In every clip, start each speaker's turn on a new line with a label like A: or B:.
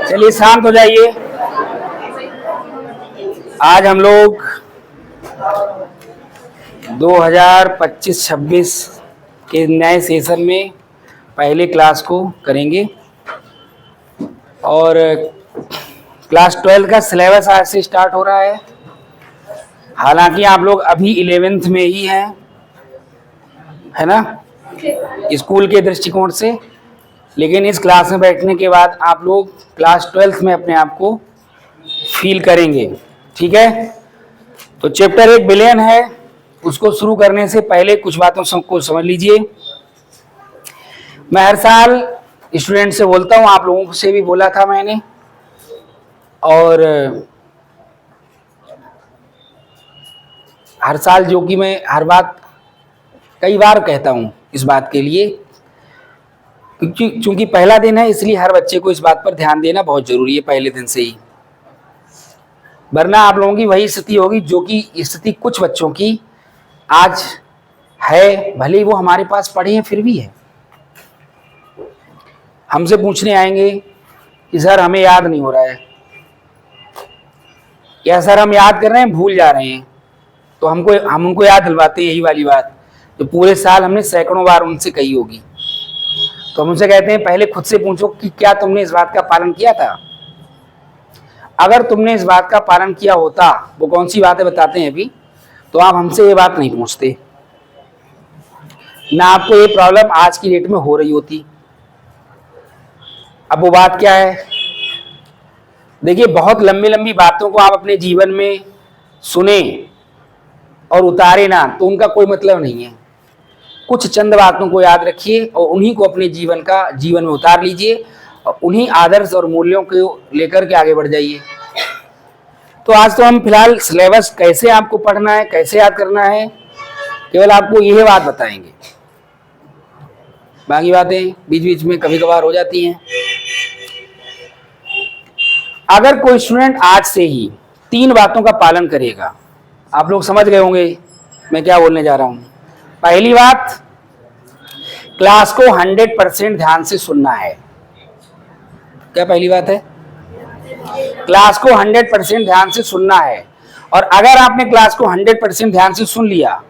A: चलिए शांत हो जाइए। आज हम लोग 2025-26 के नए सेशन में पहले क्लास को करेंगे और क्लास 12 का सिलेबस आज से स्टार्ट हो रहा है। हालांकि आप लोग अभी 11th में ही हैं, है ना, स्कूल के दृष्टिकोण से, लेकिन इस क्लास में बैठने के बाद आप लोग क्लास 12th में अपने आप को फील करेंगे। ठीक है, तो चैप्टर 1 विलयन है, उसको शुरू करने से पहले कुछ बातों को समझ लीजिए। मैं हर साल स्टूडेंट से बोलता हूँ, आप लोगों से भी बोला था मैंने, और हर साल जो कि मैं हर बात कई बार कहता हूँ इस बात के लिए, क्योंकि पहला दिन है, इसलिए हर बच्चे को इस बात पर ध्यान देना बहुत जरूरी है पहले दिन से ही, वरना आप लोगों की वही स्थिति होगी जो कि स्थिति कुछ बच्चों की आज है। भले ही वो हमारे पास पढ़े हैं फिर भी है, हमसे पूछने आएंगे कि सर हमें याद नहीं हो रहा है, या सर हम याद कर रहे हैं भूल जा रहे हैं। तो हम उनको याद दिलवाते हैं यही वाली बात जो पूरे साल हमने सैकड़ों बार उनसे कही होगी। तो हम उनसे कहते हैं पहले खुद से पूछो कि क्या तुमने इस बात का पालन किया था। अगर तुमने इस बात का पालन किया होता, वो कौन सी बातें बताते हैं अभी, तो आप हमसे ये बात नहीं पूछते, ना आपको ये प्रॉब्लम आज की डेट में हो रही होती। अब वो बात क्या है, देखिए, बहुत लंबी लंबी बातों को आप अपने जीवन में सुने और उतारे ना तो उनका कोई मतलब नहीं है। कुछ चंद बातों को याद रखिए और उन्हीं को अपने जीवन में उतार लीजिए और उन्हीं आदर्श और मूल्यों को लेकर के आगे बढ़ जाइए। तो आज तो हम फिलहाल सिलेबस कैसे आपको पढ़ना है, कैसे याद करना है, केवल आपको यह बात बताएंगे। बाकी बातें बीच बीच में कभी कभार हो जाती हैं। अगर कोई स्टूडेंट आज से ही 3 बातों का पालन करेगा, आप लोग समझ गए होंगे मैं क्या बोलने जा रहा हूं। पहली बात, क्लास को 100% ध्यान से सुनना है। क्या पहली बात है? क्लास को 100% ध्यान से सुनना है। और अगर आपने क्लास को 100% ध्यान से सुन लिया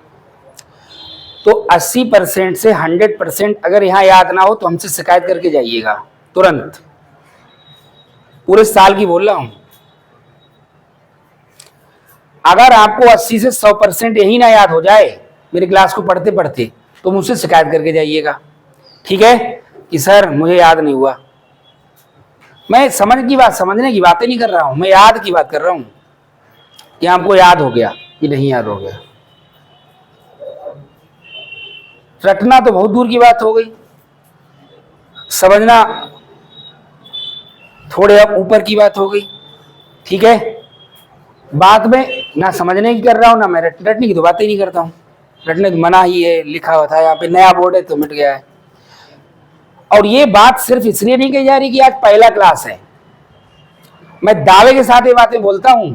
A: तो 80% से 100% अगर यहां याद ना हो तो हमसे शिकायत करके जाइएगा तुरंत। पूरे साल की बोल रहा हूं। अगर आपको 80 से 100% यही ना याद हो जाए मेरी क्लास को पढ़ते पढ़ते, तो मुझसे शिकायत करके जाइएगा, ठीक है, कि सर मुझे याद नहीं हुआ। मैं समझने की बातें नहीं कर रहा हूं, मैं याद की बात कर रहा हूं कि आपको याद हो गया कि नहीं याद हो गया। रटना तो बहुत दूर की बात हो गई, समझना थोड़े ऊपर की बात हो गई। ठीक है, बात में ना समझने की कर रहा हूं ना मैं रटने की तो बात ही नहीं करता हूं। रटने तो मना ही है, लिखा हुआ था यहाँ पे, नया बोर्ड है तो मिट गया है। और ये बात सिर्फ इसलिए नहीं कही जा रही कि आज पहला क्लास है। मैं दावे के साथ ये बातें बोलता हूं,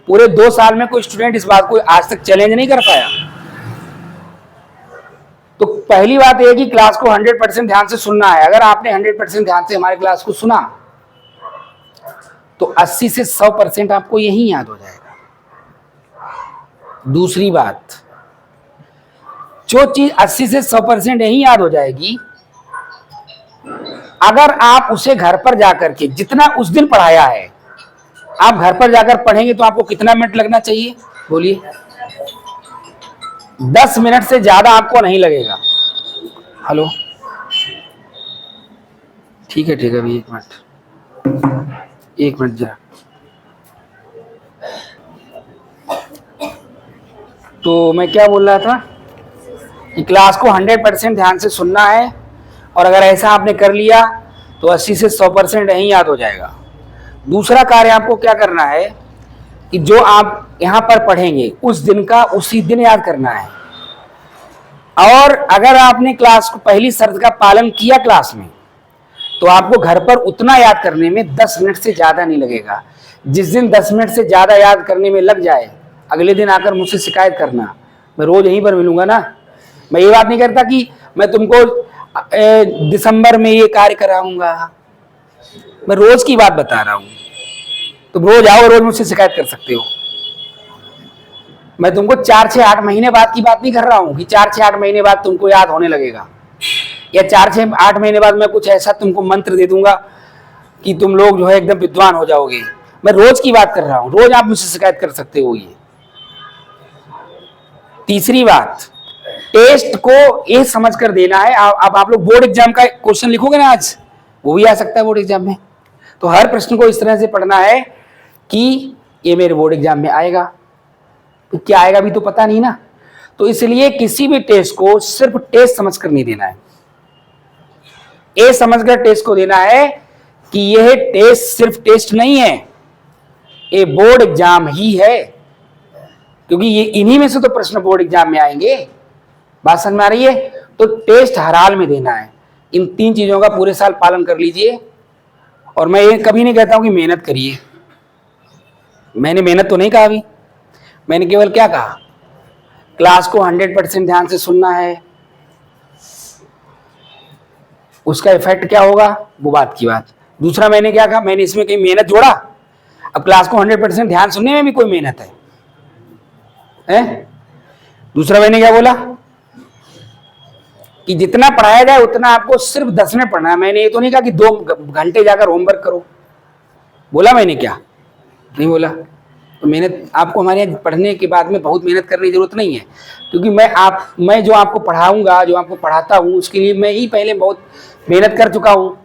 A: पूरे 2 साल में कोई स्टूडेंट इस बात को आज तक चैलेंज नहीं कर पाया। तो पहली बात यह है कि क्लास को 100% ध्यान से सुनना है। अगर आपने 100% ध्यान से हमारी क्लास को सुना तो 80 से 100% आपको यही याद हो जाएगा। दूसरी बात, जो चीज 80 से 100% यही याद हो जाएगी, अगर आप उसे घर पर जाकर के जितना उस दिन पढ़ाया है आप घर पर जाकर पढ़ेंगे तो आपको कितना मिनट लगना चाहिए, बोलिए? 10 मिनट से ज्यादा आपको नहीं लगेगा। हेलो, ठीक है अभी 1 मिनट जरा। तो मैं क्या बोल रहा था कि क्लास को 100% ध्यान से सुनना है, और अगर ऐसा आपने कर लिया तो 80 से 100% यही याद हो जाएगा। दूसरा कार्य आपको क्या करना है कि जो आप यहाँ पर पढ़ेंगे उस दिन का उसी दिन याद करना है। और अगर आपने क्लास को पहली शर्त का पालन किया क्लास में, तो आपको घर पर उतना याद करने में 10 मिनट से ज्यादा नहीं लगेगा। जिस दिन 10 मिनट से ज्यादा याद करने में लग जाए, अगले दिन आकर मुझसे शिकायत करना, मैं रोज यहीं पर मिलूंगा ना। मैं ये बात नहीं करता कि मैं तुमको दिसंबर में ये कार्य कराऊंगा, मैं रोज की बात बता रहा हूं। तुम रोज आओ, रोज मुझसे शिकायत कर सकते हो। मैं तुमको 4-6-8 महीने बाद की बात नहीं कर रहा हूं कि 4-6-8 महीने बाद तुमको याद होने लगेगा, या 4-6-8 महीने बाद मैं कुछ ऐसा तुमको मंत्र दे दूंगा कि तुम लोग जो है एकदम विद्वान हो जाओगे। मैं रोज की बात कर रहा हूं, रोज आप मुझसे शिकायत कर सकते हो। ये तीसरी बात, टेस्ट को ये समझ कर देना है। अब आप लोग बोर्ड एग्जाम का क्वेश्चन लिखोगे ना आज, वो भी आ सकता है बोर्ड एग्जाम में, तो हर प्रश्न को इस तरह से पढ़ना है कि ये मेरे बोर्ड एग्जाम में आएगा। तो क्या आएगा भी तो पता नहीं ना, तो इसलिए किसी भी टेस्ट को सिर्फ टेस्ट समझ कर नहीं देना है, ये समझकर टेस्ट को देना है कि यह टेस्ट सिर्फ टेस्ट नहीं है, ये बोर्ड एग्जाम ही है, क्योंकि ये इन्हीं में से तो प्रश्न बोर्ड एग्जाम में आएंगे। बात समझ में आ रही है? तो टेस्ट हर हाल में देना है। इन 3 चीजों का पूरे साल पालन कर लीजिए। और मैं ये कभी नहीं कहता हूं कि मेहनत करिए, मैंने मेहनत तो नहीं कहा अभी, मैंने केवल क्या कहा, क्लास को 100% ध्यान से सुनना है। उसका इफेक्ट क्या होगा वो बात की बात। दूसरा मैंने क्या कहा, मैंने इसमें कहीं मेहनत जोड़ा? अब क्लास को 100% ध्यान सुनने में भी कोई मेहनत है? दूसरा मैंने क्या बोला कि जितना पढ़ाया जाए उतना आपको सिर्फ 10 मिनट पढ़ना है। मैंने ये तो नहीं कहा कि 2 घंटे जाकर होमवर्क करो, बोला मैंने क्या? नहीं बोला। तो मेहनत आपको हमारे यहाँ पढ़ने के बाद में बहुत मेहनत करने की जरूरत नहीं है, क्योंकि मैं जो आपको पढ़ाऊंगा, जो आपको पढ़ाता हूँ, उसके लिए मैं ही पहले बहुत मेहनत कर चुका हूँ।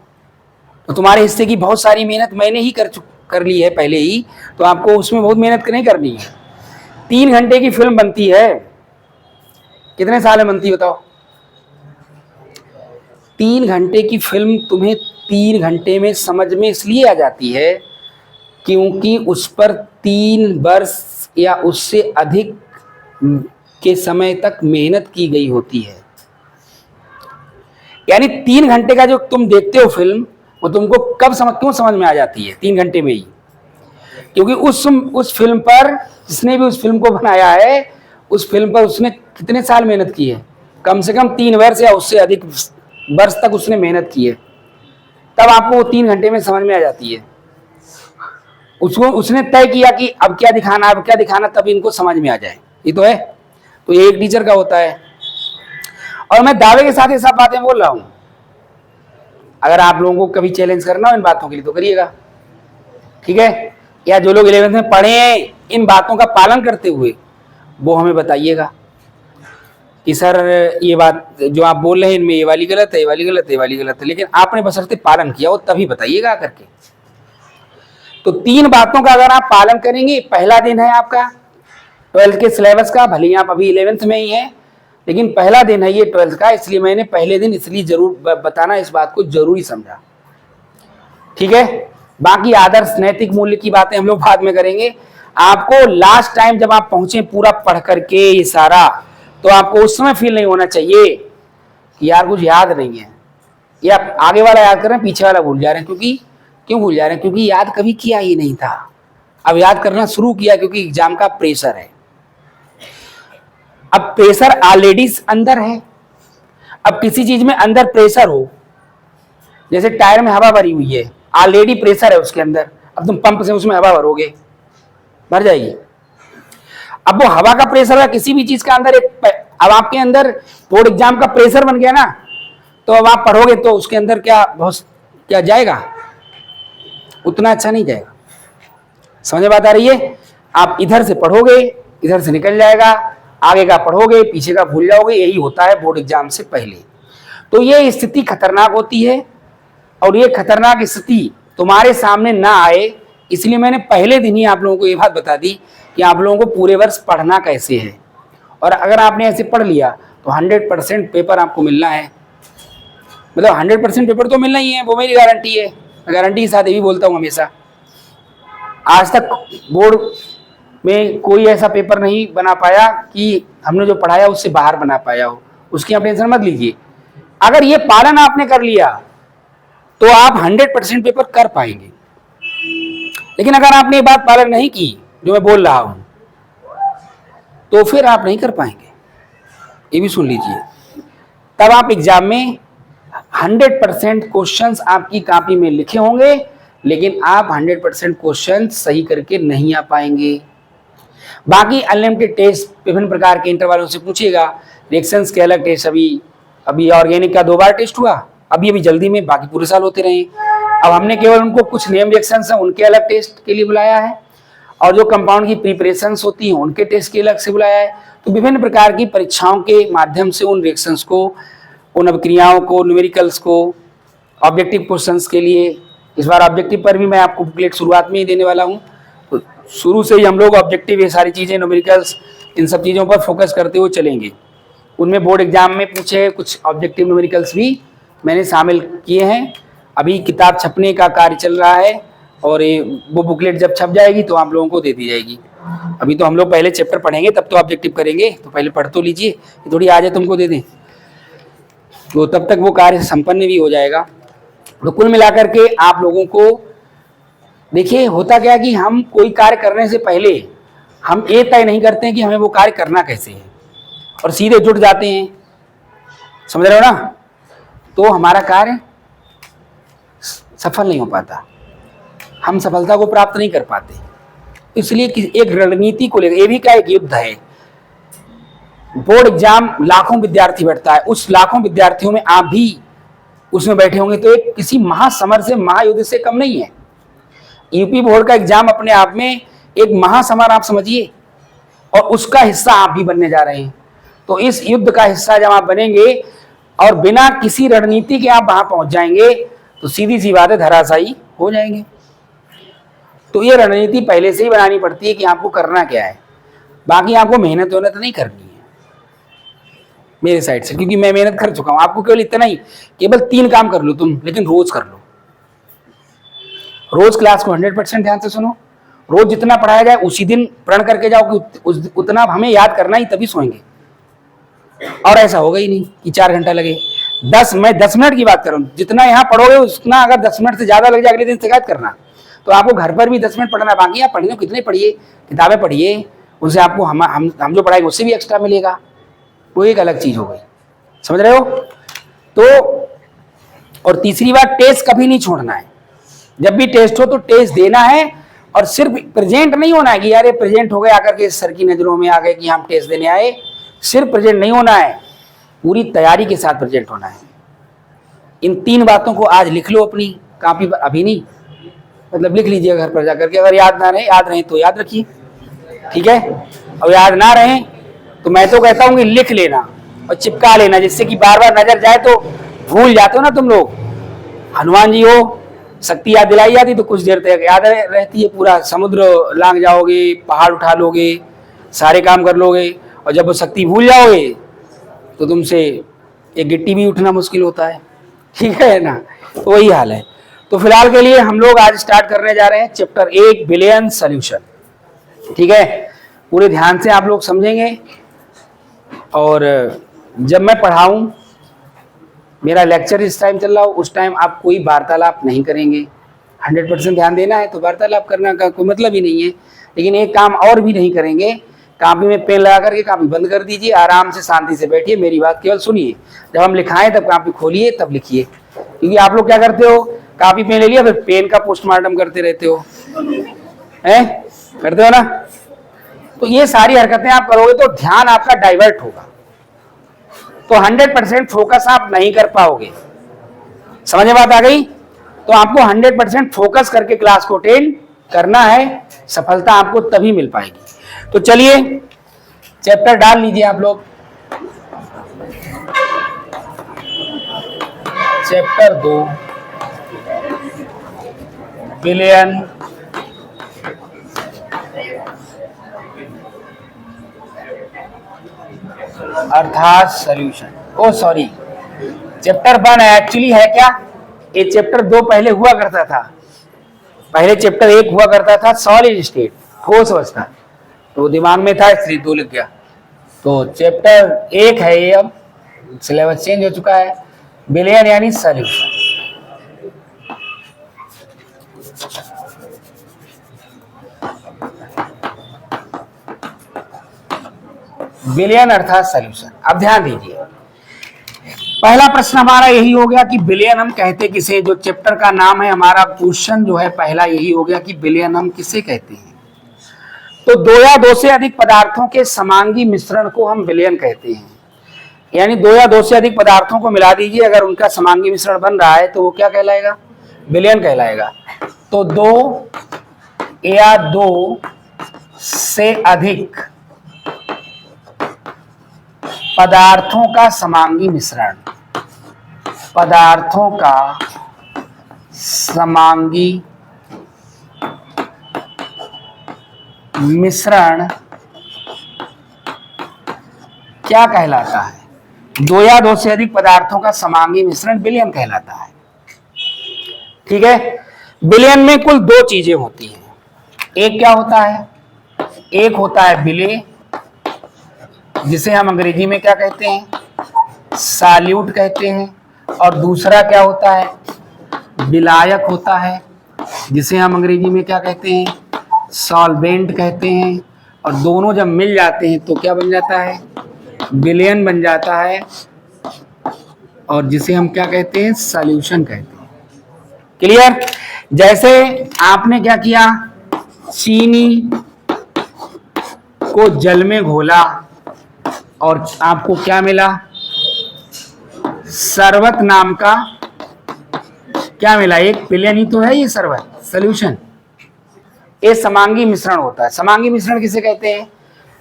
A: तो तुम्हारे हिस्से की बहुत सारी मेहनत मैंने ही कर ली है पहले ही, तो आपको उसमें बहुत मेहनत नहीं करनी है। 3 घंटे की फिल्म बनती है, कितने साल में बनती है बताओ? 3 घंटे की फिल्म तुम्हें 3 घंटे में समझ में इसलिए आ जाती है क्योंकि उस पर 3 वर्ष या उससे अधिक के समय तक मेहनत की गई होती है। यानी 3 घंटे का जो तुम देखते हो फिल्म, वो तुमको क्यों समझ में आ जाती है? 3 घंटे में ही, क्योंकि उस फिल्म पर, जिसने भी उस फिल्म को बनाया है, उस फिल्म पर उसने कितने साल मेहनत की है? कम से कम 3 वर्ष या उससे अधिक वर्ष तक उसने मेहनत की है, तब आपको वो 3 घंटे में समझ में आ जाती है। उसने तय किया कि अब क्या दिखाना, तब इनको समझ में आ जाए। ये तो है, तो ये एक टीचर का होता है। और मैं दावे के साथ ये सब बातें बोल रहा हूं। अगर आप लोगों को कभी चैलेंज करना हो इन बातों के लिए तो करिएगा, ठीक है? या जो लोग 11th में पढ़े हैं इन बातों का पालन करते हुए, वो हमें बताइएगा कि सर ये बात जो आप बोल रहे हैं इनमें ये वाली गलत है, ये वाली गलत है, ये वाली गलत है, लेकिन आपने बशर्ते पालन किया हो तभी बताइएगा करके। तो 3 बातों का अगर आप पालन करेंगे, पहला दिन है आपका 12th के सिलेबस का, भले ही आप अभी 11th में ही हैं, लेकिन पहला दिन है ये 12th का, इसलिए मैंने पहले दिन इसलिए जरूर बताना, इस बात को जरूरी समझा, ठीक है? बाकी आदर्श नैतिक मूल्य की बातें हम लोग बाद में करेंगे। आपको लास्ट टाइम जब आप पहुंचे पूरा पढ़ करके ये सारा, तो आपको उस समय फील नहीं होना चाहिए कि यार कुछ याद नहीं है, या आगे वाला याद कर रहे हैं पीछे वाला भूल जा रहे हैं। क्यों भूल जा रहे हैं? क्योंकि याद कभी किया ही नहीं था, अब याद करना शुरू किया क्योंकि एग्जाम का प्रेशर है। अब प्रेशर ऑलरेडी अंदर है। अब किसी चीज में अंदर प्रेशर हो, जैसे टायर में हवा भरी हुई है, ऑलरेडी प्रेशर है उसके अंदर, अब तुम पंप से उसमें हवा भरोगे, भर जाएगी। अब वो हवा का प्रेशर है किसी भी चीज का अंदर अब आपके अंदर बोर्ड एग्जाम का प्रेशर बन गया ना, तो अब आप पढ़ोगे तो उसके अंदर क्या जाएगा? उतना अच्छा नहीं जाएगा। समझ बात आ रही है? आप इधर से पढ़ोगे, इधर से निकल जाएगा, आगे का पढ़ोगे, पीछे का भूल जाओगे। यही होता है बोर्ड एग्जाम से पहले। तो ये स्थिति खतरनाक होती है, और ये खतरनाक स्थिति तुम्हारे सामने ना आए, इसलिए मैंने पहले दिन ही आप लोगों को ये बात बता दी कि आप लोगों को पूरे वर्ष पढ़ना कैसे है। और अगर आपने ऐसे पढ़ लिया तो 100% पेपर आपको मिलना है। मतलब 100% पेपर तो मिलना ही है, वो मेरी गारंटी है। मैं गारंटी के साथ ये भी बोलता हूँ हमेशा। आज तक बोर्ड में कोई ऐसा पेपर नहीं बना पाया कि हमने जो पढ़ाया उससे बाहर बना पाया हो, उसकी आप टेंशन मत लीजिए। अगर ये पालन आपने कर लिया तो आप 100% पेपर कर पाएंगे। लेकिन अगर आपने ये बात पालन नहीं की जो मैं बोल रहा हूं, तो फिर आप नहीं कर पाएंगे। ये भी सुन लीजिए, तब आप एग्जाम में 100% क्वेश्चंस आपकी कॉपी में लिखे होंगे, लेकिन आप 100% क्वेश्चन सही करके नहीं आ पाएंगे। बाकी अनलिमिटेड टेस्ट विभिन्न प्रकार के इंटरवलों से पूछेगा। रिएक्शंस के अलग टेस्ट, अभी ऑर्गेनिक का 2 बार टेस्ट हुआ, अभी जल्दी में, बाकी पूरे साल होते रहे। अब हमने केवल उनको कुछ नेम रिएक्शंस हैं उनके अलग टेस्ट के लिए बुलाया है, और जो कंपाउंड की प्रिपरेशंस होती हैं उनके टेस्ट के अलग से बुलाया है। तो विभिन्न प्रकार की परीक्षाओं के माध्यम से उन रिएक्शंस को, उन अभिक्रियाओं को, न्यूमेरिकल्स को, ऑब्जेक्टिव क्वेश्चंस के लिए, इस बार ऑब्जेक्टिव पर भी मैं आपको बुकलेट शुरुआत में ही देने वाला हूँ। तो शुरू से ही हम लोग ऑब्जेक्टिव, ये सारी चीज़ें, न्यूमेरिकल्स, इन सब चीज़ों पर फोकस करते हुए चलेंगे। उनमें बोर्ड एग्जाम में पूछे कुछ ऑब्जेक्टिव न्यूमेरिकल्स भी मैंने शामिल किए हैं। अभी किताब छपने का कार्य चल रहा है, और वो बुकलेट जब छप जाएगी तो आप लोगों को दे दी जाएगी। अभी तो हम लोग पहले चैप्टर पढ़ेंगे, तब तो ऑब्जेक्टिव करेंगे, तो पहले पढ़ तो लीजिए, थोड़ी आ जाए तुमको दे दें, तो तब तक वो कार्य संपन्न भी हो जाएगा। तो कुल मिलाकर के आप लोगों को देखिए, होता क्या है कि हम कोई कार्य करने से पहले हम ये तय नहीं करते हैं कि हमें वो कार्य करना कैसे है, और सीधे जुट जाते हैं, समझ रहे हो ना, तो हमारा कार्य सफल नहीं हो पाता, हम सफलता को प्राप्त नहीं कर पाते। इसलिए एक रणनीति को लेकर, ये भी का एक युद्ध है। बोर्ड एग्जाम लाखों विद्यार्थी बैठता है, उस लाखों विद्यार्थियों में आप भी उसमें बैठे होंगे, तो एक किसी महासमर से, महायुद्ध से कम नहीं है। यूपी बोर्ड का एग्जाम अपने आप में एक महासमर आप समझिए, और उसका हिस्सा आप भी बनने जा रहे हैं। तो इस युद्ध का हिस्सा जब आप बनेंगे और बिना किसी रणनीति के आप वहां पहुंच जाएंगे, तो सीधी सी बात है, धराशायी हो जाएंगे। तो ये रणनीति पहले से ही बनानी पड़ती है कि आपको करना क्या है। बाकी आपको मेहनत नहीं करनी है मेरे साइड से, क्योंकि मैं मेहनत कर चुका हूं। आपको केवल इतना ही, केवल 3 काम कर लो तुम, लेकिन रोज कर लो। रोज क्लास को 100% ध्यान से सुनो, रोज जितना पढ़ाया जाए उसी दिन प्रण करके जाओ कि उतना हमें याद करना ही, तभी सोएंगे। और ऐसा होगा ही नहीं कि 4 घंटा लगे। मैं 10 मिनट की बात करूं, जितना यहाँ पढ़ोगे उतना अगर 10 मिनट से ज्यादा लग जाए, अगले दिन शिकायत करना। तो आपको घर पर भी 10 मिनट पढ़ना, बाकी आप पढ़िए, कितने पढ़िए, किताबें पढ़िए, उनसे आपको हम जो पढ़ाएंगे उससे भी एक्स्ट्रा मिलेगा, वो एक अलग चीज हो गई, समझ रहे हो। तो और तीसरी बात, टेस्ट कभी नहीं छोड़ना है। जब भी टेस्ट हो तो टेस्ट देना है, और सिर्फ प्रेजेंट नहीं होना है कि यार ये प्रेजेंट हो गए आकर के सर की नजरों में आ गए कि हम टेस्ट देने आए। सिर्फ प्रेजेंट नहीं होना है, पूरी तैयारी के साथ प्रेजेंट होना है। इन 3 बातों को आज लिख लो अपनी कॉपी पर, अभी नहीं, मतलब लिख लीजिए घर पर जाकर के। अगर याद रहे तो याद रखिए, ठीक है। और याद ना रहे तो मैं तो कहता हूँ कि लिख लेना और चिपका लेना, जिससे कि बार बार नजर जाए तो भूल जाते हो ना तुम लोग। हनुमान जी हो, शक्ति याद दिलाई जाती तो कुछ देर तक याद रहती है, पूरा समुद्र लांग जाओगे, पहाड़ उठा लोगे, सारे काम कर लोगे, और जब वो शक्ति भूल जाओगे तो तुमसे एक गिट्टी भी उठना मुश्किल होता है, ठीक है ना। तो वही हाल है। तो फिलहाल के लिए हम लोग आज स्टार्ट करने जा रहे हैं चैप्टर 1 बिलियन सॉल्यूशन, ठीक है। पूरे ध्यान से आप लोग समझेंगे, और जब मैं पढ़ाऊं, मेरा लेक्चर इस टाइम चल रहा हो, उस टाइम आप कोई वार्तालाप नहीं करेंगे। 100% ध्यान देना है, तो वार्तालाप करना का कोई मतलब ही नहीं है। लेकिन एक काम और भी नहीं करेंगे, कॉपी में पेन लगा करके कॉपी बंद कर दीजिए, आराम से शांति से बैठिए, मेरी बात केवल सुनिए। जब हम लिखाएं तब कॉपी खोलिए, तब लिखिए। क्योंकि आप लोग क्या करते हो, कॉपी पेन ले लिया, फिर पेन का पोस्टमार्टम करते रहते हो, हैं, करते हो ना। तो ये सारी हरकतें आप करोगे तो ध्यान आपका डाइवर्ट होगा, तो 100% फोकस आप नहीं कर पाओगे। समझ में बात आ गई। तो आपको 100% फोकस करके क्लास को अटेंड करना है, सफलता आपको तभी मिल पाएगी। तो चलिए चैप्टर डाल लीजिए आप लोग। चैप्टर 2 बिलियन अर्थात सॉल्यूशन। ओ सॉरी, चैप्टर 1 एक्चुअली है क्या, ये चैप्टर 2 पहले हुआ करता था। पहले चैप्टर 1 हुआ करता था सॉलिड स्टेट, ठोस अवस्था, तो दिमाग में था इसलिए 2 लिख गया। तो चैप्टर 1 है ये, अब सिलेबस चेंज हो चुका है। बिलियन यानी सॉल्यूशन। बिलियन अर्थात सॉल्यूशन। अब ध्यान दीजिए, पहला प्रश्न हमारा यही हो गया कि विलयन हम कहते किसे, जो चैप्टर का नाम है हमारा, क्वेश्चन जो है पहला यही हो गया कि विलयन हम किसे कहते हैं। तो दो या दो से अधिक पदार्थों के समांगी मिश्रण को हम विलयन कहते हैं। यानी दो या दो से अधिक पदार्थों को मिला दीजिए, अगर उनका समांगी मिश्रण बन रहा है तो वो क्या कहलाएगा, विलयन कहलाएगा। तो दो या दो से अधिक पदार्थों का समांगी मिश्रण, पदार्थों का समांगी मिश्रण क्या कहलाता है, दो या दो से अधिक पदार्थों का समांगी मिश्रण विलयन कहलाता है। ठीक है, विलयन में कुल दो चीजें होती हैं। एक क्या होता है, एक होता है विलेय, जिसे हम अंग्रेजी में क्या कहते हैं, सॉल्यूट कहते हैं, और दूसरा क्या होता है, विलायक होता है, जिसे हम अंग्रेजी में क्या कहते हैं, सॉल्वेंट कहते हैं। और दोनों जब मिल जाते हैं तो क्या बन जाता है, विलयन बन जाता है, और जिसे हम क्या कहते हैं, सॉल्यूशन कहते हैं। क्लियर। जैसे आपने क्या किया, चीनी को जल में घोला और आपको क्या मिला, शरबत नाम का क्या मिला, एक विलयन ही तो है ये शरबत, सॉल्यूशन। ये समांगी मिश्रण होता है। समांगी मिश्रण किसे कहते हैं,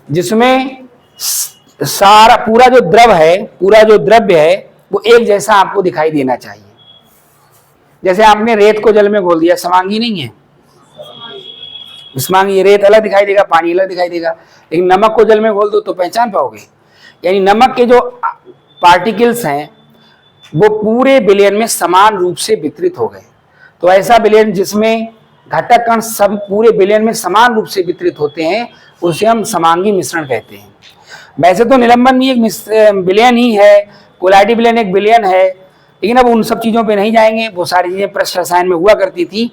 A: जिसमें सारा पूरा जो द्रव है, पूरा जो द्रव्य है वो एक जैसा आपको दिखाई देना चाहिए। जैसे आपने रेत को जल में घोल दिया, समांगी नहीं है, समांगी रेत अलग दिखाई देगा, पानी अलग दिखाई देगा। लेकिन नमक को जल में घोल दो तो पहचान पाओगे। यानी नमक के जो पार्टिकल्स हैं वो पूरे विलयन में समान रूप से वितरित हो गए। तो ऐसा विलयन जिसमें घटक कण सब पूरे विलयन में समान रूप से वितरित होते हैं, उसे हम समांगी मिश्रण कहते हैं। वैसे तो निलंबन भी एक विलयन ही है, कोलाइडी विलयन एक विलयन है, लेकिन अब उन सब चीज़ों पे नहीं जाएंगे। वो सारी चीज़ें पृष्ठ रसायन में हुआ करती थी,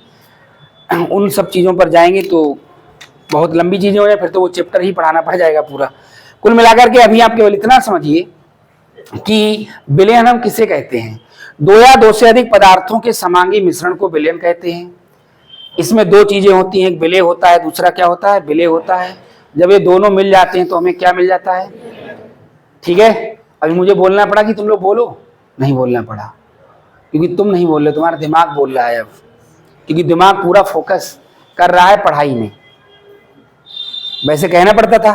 A: उन सब चीज़ों पर जाएंगे तो बहुत लंबी चीज़ें हो जाए, फिर तो वो चैप्टर ही पढ़ाना पड़ जाएगा पूरा। कुल मिलाकर के अभी आप केवल इतना समझिए कि विलयन हम किसे कहते हैं, दो या दो से अधिक पदार्थों के समांगी मिश्रण को विलयन कहते हैं। इसमें दो चीजें होती हैं, एक विलेय होता है, दूसरा क्या होता है, विलय होता है। जब ये दोनों मिल जाते हैं तो हमें क्या मिल जाता है। ठीक है, अभी मुझे बोलना पड़ा कि तुम लोग बोलो, नहीं बोलना पड़ा क्योंकि तुम नहीं बोल रहे, तुम्हारा दिमाग बोल रहा है अब, क्योंकि दिमाग पूरा फोकस कर रहा है पढ़ाई में। वैसे कहना पड़ता था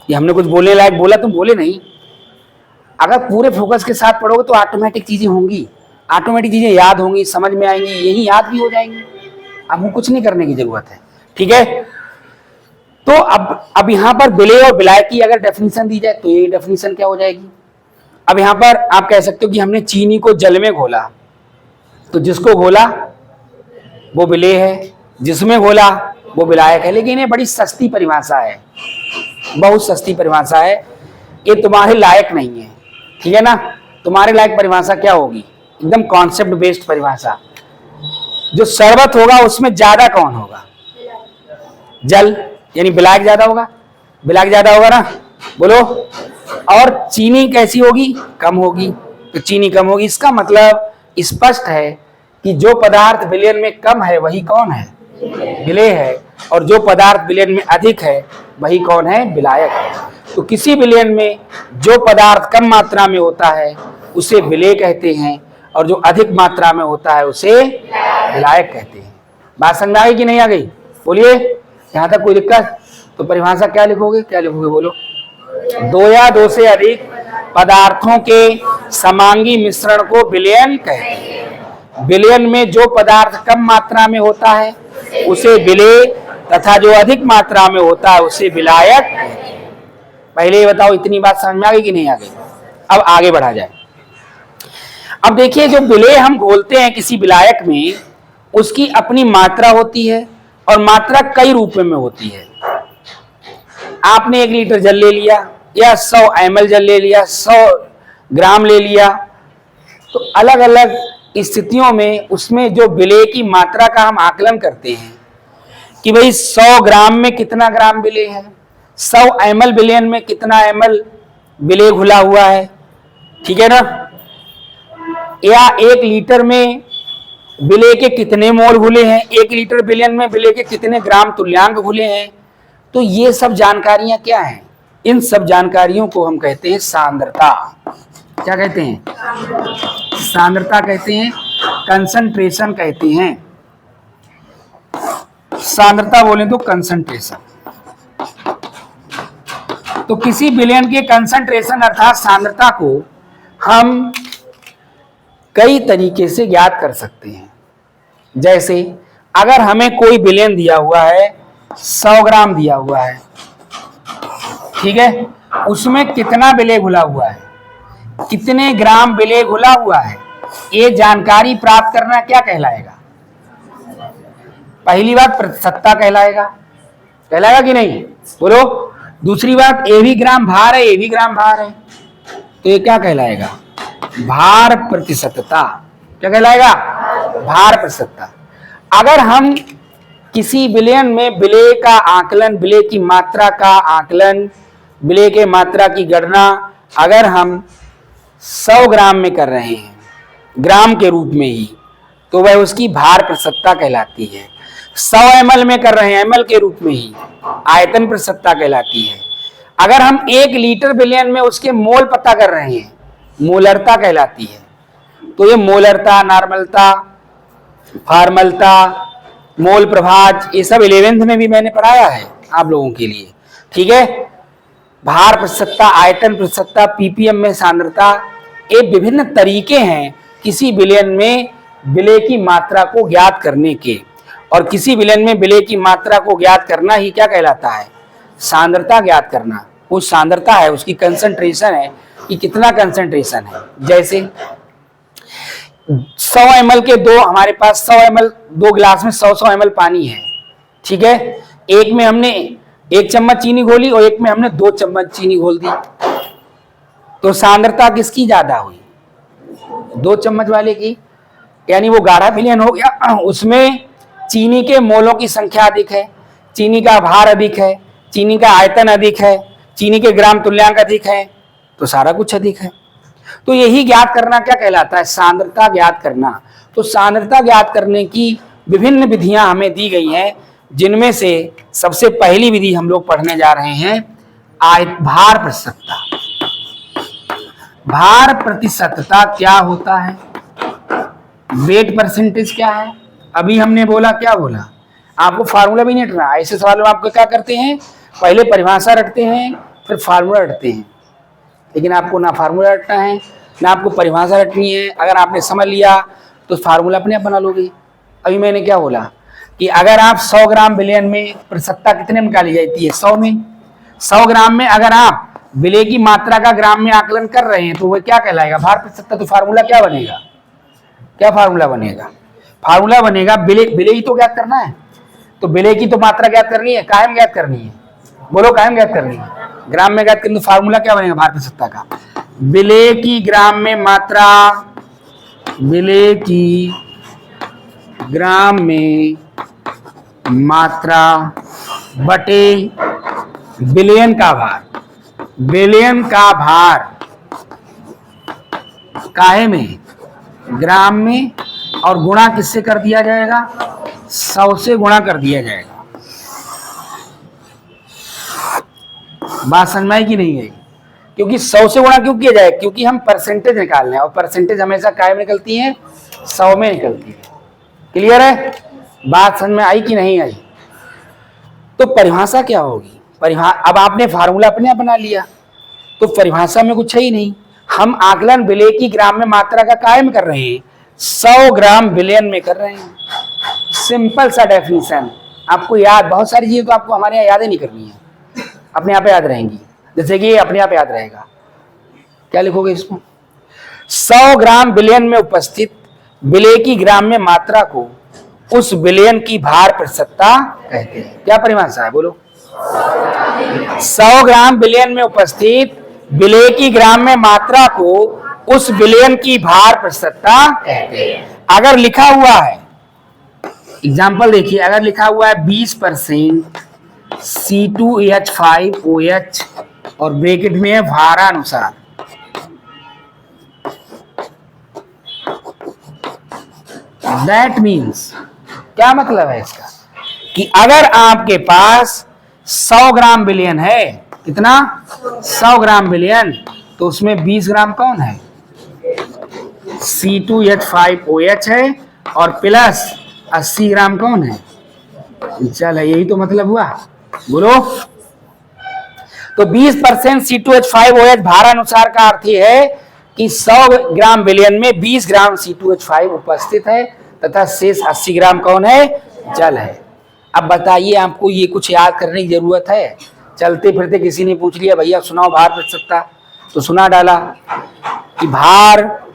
A: कि हमने कुछ बोलने लायक बोला, तुम बोले नहीं। अगर पूरे फोकस के साथ पढ़ोगे तो ऑटोमेटिक चीजें होंगी, ऑटोमेटिक चीजें याद होंगी, समझ में आएंगी, यही याद भी हो जाएंगी। आपको कुछ नहीं करने की जरूरत है। ठीक है, तो अब यहां पर विलेय और विलायक की अगर डेफिनेशन दी जाए तो ये डेफिनेशन क्या हो जाएगी। अब यहां पर आप कह सकते हो कि हमने चीनी को जल में घोला, तो जिसको घोला वो विलेय है, जिसमें घोला वो विलायक है। लेकिन ये बड़ी सस्ती परिभाषा है, बहुत सस्ती परिभाषा है, ये तुम्हारे लायक नहीं है। ठीक है ना, तुम्हारे लायक परिभाषा क्या होगी, एकदम कॉन्सेप्ट बेस्ड परिभाषा। जो शरबत होगा उसमें ज्यादा कौन होगा, जल, यानी विलायक ज्यादा होगा, विलायक ज्यादा होगा ना, बोलो। और चीनी कैसी होगी, कम होगी, तो चीनी कम होगी। इसका मतलब स्पष्ट है कि जो पदार्थ विलयन में कम है वही कौन है, विलेय है, और जो पदार्थ विलयन में अधिक है वही कौन है, विलायक है। तो किसी विलयन में जो पदार्थ कम मात्रा में होता है उसे विलेय कहते हैं, और जो अधिक मात्रा में होता है उसे विलायक कहते हैं। बात समझ आ गई कि नहीं आ गई, बोलिए। यहाँ तक कोई दिक्कत? तो परिभाषा क्या लिखोगे, क्या लिखोगे, बोलो। दो या दो से अधिक पदार्थों के समांगी मिश्रण को विलयन कहते हैं। विलयन में जो पदार्थ कम मात्रा में होता है उसे विलेय, तथा जो अधिक मात्रा में होता है उसे विलायक। पहले ये बताओ इतनी बात समझ में आ गई कि नहीं आ गई। अब आगे बढ़ा जाए। अब देखिए, जो विलेय हम घोलते हैं किसी विलायक में, उसकी अपनी मात्रा होती है, और मात्रा कई रूपों में होती है। आपने 1 लीटर जल ले लिया या 100 ml जल ले लिया, 100 ग्राम ले लिया, तो अलग अलग स्थितियों में उसमें जो विलेय की मात्रा का हम आकलन करते हैं कि भाई 100 ग्राम में कितना ग्राम विलेय है, 100 ml विलयन में कितना ml विलेय घुला हुआ है, ठीक है ना। या 1 लीटर में विलेय के कितने मोल घुले हैं, 1 लीटर विलयन में विलेय के कितने ग्राम तुल्यांक घुले हैं। तो ये सब जानकारियां क्या हैं, इन सब जानकारियों को हम कहते हैं सांद्रता। क्या कहते हैं? सांद्रता कहते हैं, कंसंट्रेशन कहते हैं। सांद्रता बोले तो कंसंट्रेशन। तो किसी विलयन के कंसंट्रेशन अर्थात सांद्रता को हम कई तरीके से ज्ञात कर सकते हैं। जैसे अगर हमें कोई विलयन दिया हुआ है, 100 ग्राम दिया हुआ है, ठीक है, उसमें कितना विलेय घुला हुआ है, कितने ग्राम विलेय घुला हुआ है, ये जानकारी प्राप्त करना क्या कहलाएगा? पहली बात प्रतिशतता कहलाएगा। कहलाएगा कि नहीं? बोलो। दूसरी बात ए भी ग्राम भार है, ए भी ग्राम भार है, तो ये क्या कहलाएगा? भार प्रतिशतता। क्या कहलाएगा? भार प्रतिशतता। अगर हम किसी विलयन में विलेय का आकलन, विलेय की मात्रा का आकलन, विलेय के मात्रा की गणना अगर हम 100 ग्राम में कर रहे हैं, ग्राम के रूप में ही, तो वह उसकी भार प्रतिशतता कहलाती है। 100 ml में कर रहे हैं, ml के रूप में ही, आयतन प्रतिशतता कहलाती है। अगर हम 1 लीटर विलयन में उसके मोल पता कर रहे हैं, मोलरता कहलाती है। तो ये मोलरता, नॉर्मलता, फार्मलता, मोल प्रभाज, ये सब 11th में भी मैंने पढ़ाया है आप लोगों के लिए। ठीक है। भार प्रतिशतता, आयतन प्रतिशतता, पीपीएम में सांद्रता, ये विभिन्न तरीके हैं किसी विलयन में विलेय की मात्रा को ज्ञात करने के। और किसी विलयन में विलेय की मात्रा को ज्ञात करना ही क्या कहलाता है? सांद्रता ज्ञात करना। वो सांद्रता है, उसकी कंसंट्रेशन है कि कितना कंसंट्रेशन है। जैसे 100 ml के दो, हमारे पास 100 ml, 2 गिलास में 100 ml पानी है, ठीक है। एक में हमने 1 चम्मच चीनी घोली और एक में हमने 2 चम्मच चीनी घोल दी, तो सांद्रता किसकी ज्यादा हुई? 2 चम्मच वाले की। यानी वो गाढ़ा विलयन हो गया, उसमें चीनी के मोलों की संख्या अधिक है, चीनी का भार अधिक है, चीनी का आयतन अधिक है, चीनी के ग्राम तुल्यांक अधिक है, तो सारा कुछ अधिक है। तो यही ज्ञात करना क्या कहलाता है? सांद्रता ज्ञात करना। तो सांद्रता ज्ञात करने की विभिन्न विधियां हमें दी गई हैं, जिनमें से सबसे पहली विधि हम लोग पढ़ने जा रहे हैं भार प्रतिशतता। भार प्रतिशतता क्या होता है? वेट परसेंटेज क्या है? अभी हमने बोला, क्या बोला? आपको फार्मूला भी नहीं रटना। ऐसे सवाल में आपको क्या करते हैं? पहले परिभाषा रटते हैं, फिर फार्मूला रटते हैं। लेकिन आपको ना फार्मूला रटना है, ना आपको परिभाषा रटनी है। अगर आपने समझ लिया तो फार्मूला अपने आप बना लोगे। अभी मैंने क्या बोला कि अगर आप 100 ग्राम विलयन में प्रतिशतता कितने में निकाली जाती है? 100 में। 100 ग्राम में अगर आप विलेय की मात्रा का ग्राम में आकलन कर रहे हैं तो वह क्या कहलाएगा? भार प्रतिशतता। तो फार्मूला क्या बनेगा? क्या फार्मूला बनेगा? फार्मूला बनेगा विलेय ही तो ज्ञात करना है, तो विलेय की तो मात्रा ज्ञात करनी है, कायम ज्ञात करनी है। बोलो, कायम ज्ञात करनी है, ग्राम में ज्ञात करनी। तो फार्मूला क्या बनेगा भार प्रतिशतता का? विलेय की ग्राम में मात्रा, विलेय की ग्राम में मात्रा बटे विलयन का भार। विलयन का भार काहे में? ग्राम में, और गुणा किससे कर दिया जाएगा? 100 से गुणा कर दिया जाएगा। बात समझ में आई कि नहीं आई? क्योंकि 100 से गुणा क्यों किया जाए? क्योंकि हम परसेंटेज निकाल रहे हैं, और परसेंटेज हमेशा काय में निकलती है? 100 में निकलती है। क्लियर है? बात समझ में आई कि नहीं आई? तो परिभाषा क्या होगी? अब आपने फार्मूला अपने आप बना लिया, तो परिभाषा में कुछ है ही नहीं। हम आकलन विलेय की ग्राम में मात्रा का कायम कर रहे हैं, 100 ग्राम विलयन में कर रहे हैं। सिंपल सा डेफिनेशन आपको याद, बहुत सारी चीजें तो आपको हमारे यहाँ याद ही नहीं करनी है, अपने आप याद रहेंगी। जैसे कि अपने आप याद रहेगा, क्या लिखोगे इसको? 100 ग्राम विलयन में उपस्थित विलेय की ग्राम में मात्रा को उस विलयन की भार प्रतिशतता कहते हैं। क्या परिभाषा है? बोलो। 100 ग्राम विलयन में उपस्थित विलेय की ग्राम में मात्रा को उस विलयन की भार प्रतिशतता कहते हैं। अगर लिखा हुआ है, एग्जाम्पल देखिए, अगर लिखा हुआ है 20% C2H5OH और ब्रैकेट में है भारानुसार, दैट मीन्स, क्या मतलब है इसका, कि अगर आपके पास 100 ग्राम विलयन है, कितना, 100 ग्राम विलयन, तो उसमें 20 ग्राम कौन है, C2H5OH है, और प्लस 80 ग्राम कौन है, जल है। यही तो मतलब हुआ, बोलो। तो 20% C2H5OH भारानुसार का अर्थ यह है कि 100 ग्राम विलयन में 20 ग्राम C2H5 उपस्थित है तथा शेष 80 ग्राम कौन है, जल है। अब बताइए, आपको ये कुछ याद करने की जरूरत है? चलते फिरते किसी ने पूछ लिया, भैया सुनाओ भार प्रतिशतता, तो सुना डाला कि भार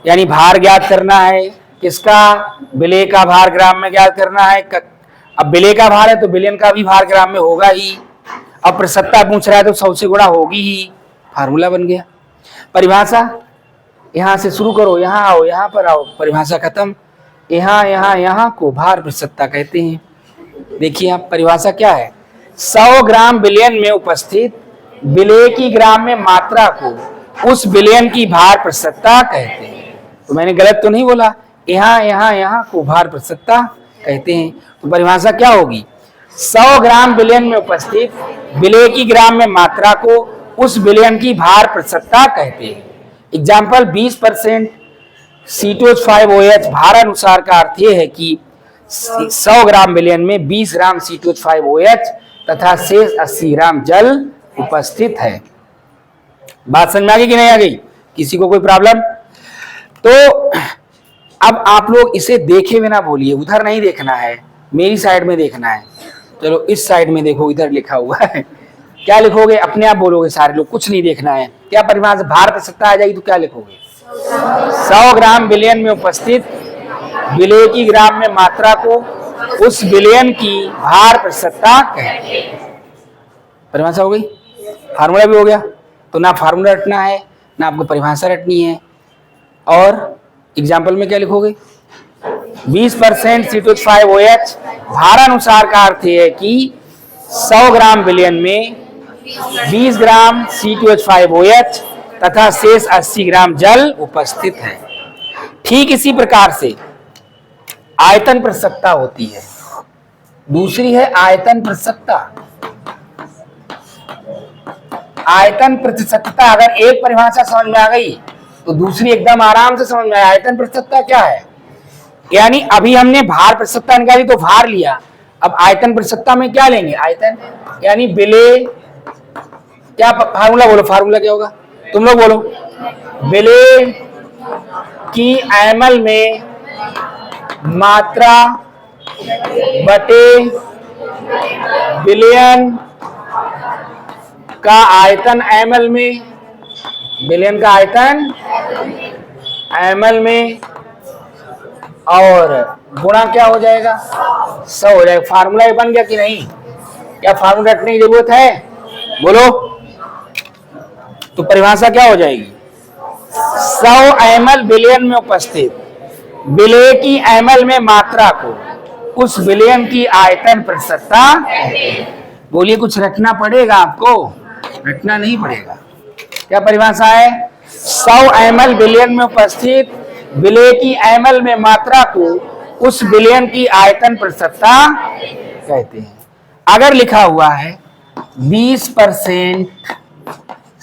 A: यानी भार ज्ञात करना है, किसका, विलेय का भार ग्राम में ज्ञात करना है। अब विलेय का भार है तो विलयन का भी भार ग्राम में होगा ही। अब प्रतिशतता पूछ रहा है तो 100 से गुणा होगी ही, फार्मूला बन गया। परिभाषा यहां से शुरू करो, यहां आओ, यहां पर आओ, परिभाषा खत्म। यहां को भार प्रतिशतता कहते हैं। देखिए आप, परिभाषा क्या है, 100 ग्राम विलयन में उपस्थित विलेय की ग्राम में मात्रा को उस विलयन की भार प्रतिशतता कहते हैं। तो मैंने गलत तो नहीं बोला, यहां को भार प्रतिशतता कहते हैं। तो परिभाषा क्या होगी, 100 ग्राम विलयन में उपस्थित विलेय की ग्राम में मात्रा को उस विलयन की भार प्रतिशतता कहते हैं। एग्जाम्पल, 20% C2H5OH भारानुसार का अर्थ यह है कि 100 ग्राम विलयन में 20 ग्राम C2H5OH तथा शेष 80 ग्राम जल उपस्थित है। बात समझ में आ गई कि नहीं आ गई? किसी को कोई प्रॉब्लम? तो अब आप लोग इसे देखे बिना बोलिए, उधर नहीं देखना है, मेरी साइड में देखना है। चलो इस साइड में देखो, इधर लिखा हुआ है, क्या लिखोगे? अपने आप बोलोगे सारे लोग, कुछ नहीं देखना है। क्या परिभाषा, भार प्रतिशतता आ जाएगी तो क्या लिखोगे? 100 ग्राम विलयन में उपस्थित विलेय की ग्राम में मात्रा को उस विलयन की भार प्रतिशतता कहते हैं। परिभाषा हो गई, फार्मूला भी हो गया। तो ना फार्मूला रटना है, ना आपको परिभाषा रटनी है। और एग्जाम्पल में क्या लिखोगे, 20% C2H5OH भारानुसार का अर्थ है कि 100 ग्राम विलयन में 20 ग्राम C2H5OH तथा शेष 80 ग्राम जल उपस्थित है। ठीक इसी प्रकार से आयतन प्रतिशतता होती है। दूसरी है आयतन प्रतिशतता। आयतन प्रतिशतता, अगर एक परिभाषा समझ में आ गई तो दूसरी एकदम आराम से समझ में आए। आयतन प्रतिशतता क्या है, यानी अभी हमने भार प्रतिशतता निकाली तो भार लिया, अब आयतन प्रतिशतता में क्या लेंगे, आयतन, यानी विलेय, क्या फार्मूला बोलो, फार्मूला क्या होगा, तुम लोग बोलो, विलेय की एमएल में मात्रा बटे विलयन का आयतन एमएल में, विलयन का आयतन एमएल में, और गुणा क्या हो जाएगा, 100 हो जाएगा। फार्मूला बन गया कि नहीं? क्या फार्मूला रखने की जरूरत है, बोलो? तो परिभाषा क्या हो जाएगी, 100 ml विलयन में उपस्थित विलेय की ml में मात्रा को उस विलयन की आयतन प्रतिशतता। बोलिए, कुछ रखना पड़ेगा आपको, रखना नहीं पड़ेगा। क्या परिभाषा है, 100 ml विलयन में उपस्थित विलेय की ml में मात्रा को उस विलयन की आयतन प्रतिशतता कहते हैं। अगर लिखा हुआ है 20%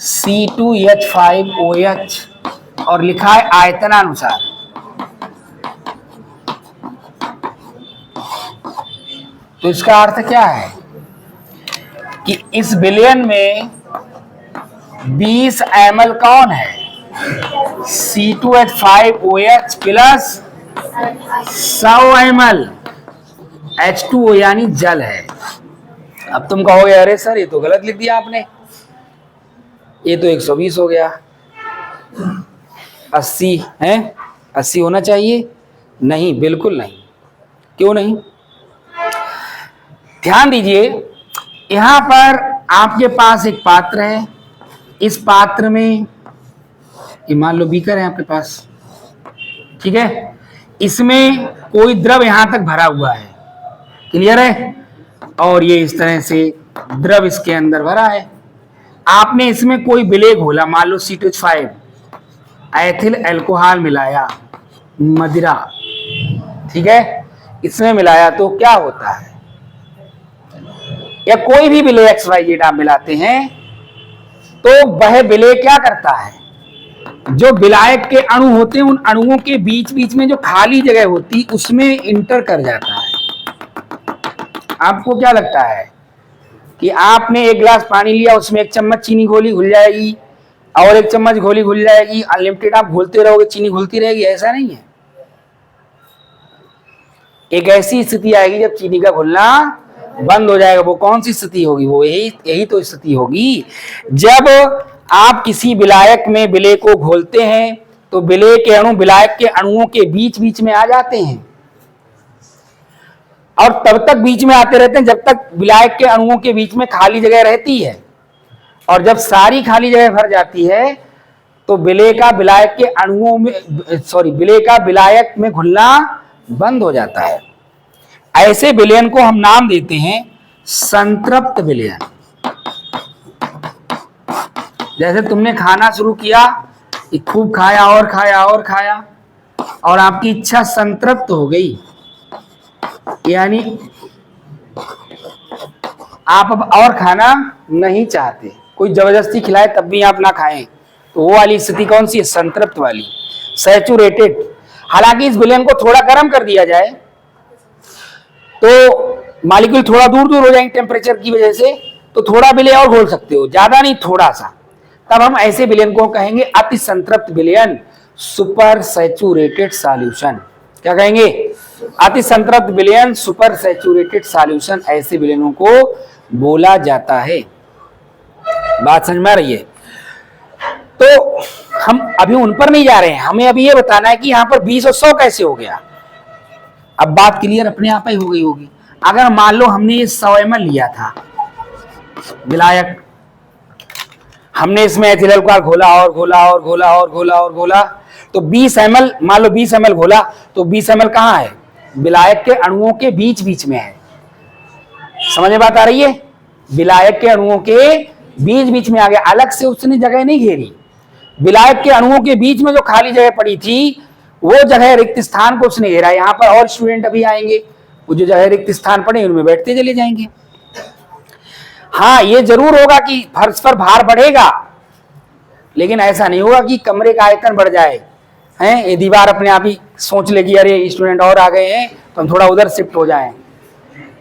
A: C2H5OH और लिखा है आयतनानुसार, तो इसका अर्थ क्या है कि इस विलयन में 20 ml कौन है, C2H5OH प्लस 100 ml H2O यानी जल है। अब तुम कहोगे अरे सर ये तो गलत लिख दिया आपने, ये तो 120 हो गया, 80 है, 80 होना चाहिए। नहीं, बिल्कुल नहीं। क्यों नहीं? ध्यान दीजिए, यहां पर आपके पास एक पात्र है, इस पात्र में ये मान लो बीकर है आपके पास, ठीक है, इसमें कोई द्रव यहां तक भरा हुआ है, क्लियर है, और ये इस तरह से द्रव इसके अंदर भरा है। आपने इसमें कोई विलेय घोला, मान लो C2H5 एथिल अल्कोहल मिलाया, मदिरा, ठीक है, इसमें मिलाया तो क्या होता है, या कोई भी विलेय XYZ आप मिलाते हैं तो वह विलेय क्या करता है, जो विलायक के अणु होते हैं उन अणुओं के बीच बीच में जो खाली जगह होती उसमें इंटर कर जाता है। आपको क्या लगता है कि आपने एक गिलास पानी लिया, उसमें एक चम्मच चीनी घोली, घुल जाएगी, और एक चम्मच घोली घुल जाएगी, अनलिमिटेड आप घोलते रहोगे, चीनी घुलती रहेगी? ऐसा नहीं है। एक ऐसी स्थिति आएगी जब चीनी का घुलना बंद हो जाएगा। वो कौन सी स्थिति होगी? वो यही तो स्थिति होगी जब आप किसी विलायक में विलेय को घोलते हैं तो विलेय के अणु विलायक के अणुओं के बीच बीच में आ जाते हैं, और तब तक बीच में आते रहते हैं जब तक विलायक के अणुओं के बीच में खाली जगह रहती है, और जब सारी खाली जगह भर जाती है तो विलेय का विलायक के अणुओं में विलेय का विलायक में घुलना बंद हो जाता है। ऐसे विलयन को हम नाम देते हैं संतृप्त विलयन। जैसे तुमने खाना शुरू किया, खूब खाया और खाया और खाया, और आपकी इच्छा संतृप्त हो गई, यानी आप अब और खाना नहीं चाहते, कोई जबरदस्ती खिलाए तब भी आप ना खाएं, तो वो वाली स्थिति कौन सी है? संतृप्त वाली, सैचुरेटेड। हालांकि इस विलयन को थोड़ा गर्म कर दिया जाए तो मॉलिक्यूल थोड़ा दूर दूर हो जाएंगे टेम्परेचर की वजह से, तो थोड़ा विलय और घोल सकते हो, ज्यादा नहीं, थोड़ा सा। तब हम ऐसे विलयन को कहेंगे अति संतृप्त विलयन, सुपर सैचुरेटेड सॉल्यूशन। क्या कहेंगे? अति संतृप्त विलयन, सुपर सैचुरेटेड सॉल्यूशन, ऐसे विलयनों को बोला जाता है। बात समझ में आ रही है? तो हम अभी उन पर नहीं जा रहे हैं, हमें अभी ये बताना है कि यहां पर 20 और 100 कैसे हो गया। अब बात क्लियर अपने आप ही हो गई होगी। अगर मान लो हमने ये 100 ml लिया था विलायक, हमने इसमें एथिल अल्कोहल घोला और घोला और घोला और घोला और घोला, तो 20 ml, मान लो 20 ml घोला, तो 20 ml कहां है? विलायक के अणुओं के बीच बीच में है। समझ में बात आ रही है? विलायक के अणुओं के बीच बीच में आ गया, अलग से उसने जगह नहीं घेरी। विलायक के अणुओं के बीच में जो खाली जगह पड़ी थी वो जगह रिक्त स्थान को उसने घेरा। यहां पर और स्टूडेंट अभी आएंगे, वो जो जगह रिक्त स्थान पड़े उनमें बैठते चले जाएंगे। हाँ, ये जरूर होगा कि फर्श पर भार बढ़ेगा, लेकिन ऐसा नहीं होगा कि कमरे का आयतन बढ़ जाए। हैं, ये दीवार अपने आप ही सोच लेगी अरे स्टूडेंट और आ गए हैं तो हम थोड़ा उधर शिफ्ट हो जाएं,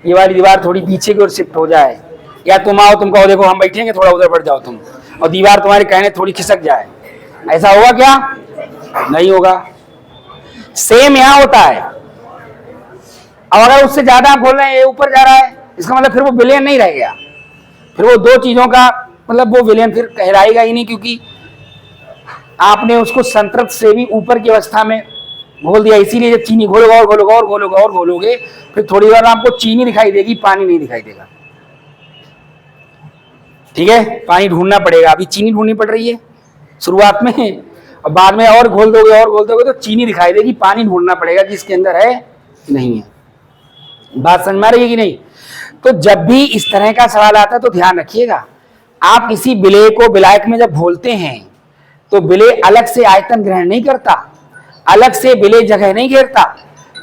A: ये वाली दीवार थोड़ी पीछे की ओर शिफ्ट हो जाए, या तुम आओ, तुम कहो देखो हम बैठेंगे, थोड़ा उधर बढ़ जाओ तुम, और दीवार तुम्हारे कहने थोड़ी खिसक जाए। ऐसा होगा क्या? नहीं होगा। सेम यहां होता है। और अगर उससे ज्यादा आप बोल रहे हैं ये ऊपर जा रहा है, इसका मतलब फिर वो विलयन नहीं रह गया, फिर वो दो चीजों का मतलब वो विलयन फिर कहलाएगा ही नहीं, क्योंकि आपने उसको संतृप्त से भी ऊपर की अवस्था में घोल दिया। इसीलिए जब चीनी घोलोगे और घोलोगे और घोलोगे और घोलोगे, फिर थोड़ी देर आपको चीनी दिखाई देगी, पानी नहीं दिखाई देगा। ठीक है, पानी ढूंढना पड़ेगा। अभी चीनी ढूंढनी पड़ रही है शुरुआत में, और बाद में और घोल दोगे तो चीनी दिखाई देगी, पानी ढूंढना पड़ेगा कि इसके अंदर है कि नहीं है। बात समझ में आ रही है कि नहीं? तो जब भी इस तरह का सवाल आता है तो ध्यान रखिएगा, आप किसी विलेय को विलायक में जब घोलते हैं तो विलेय अलग से आयतन ग्रहण नहीं करता, अलग से विलेय जगह नहीं घेरता।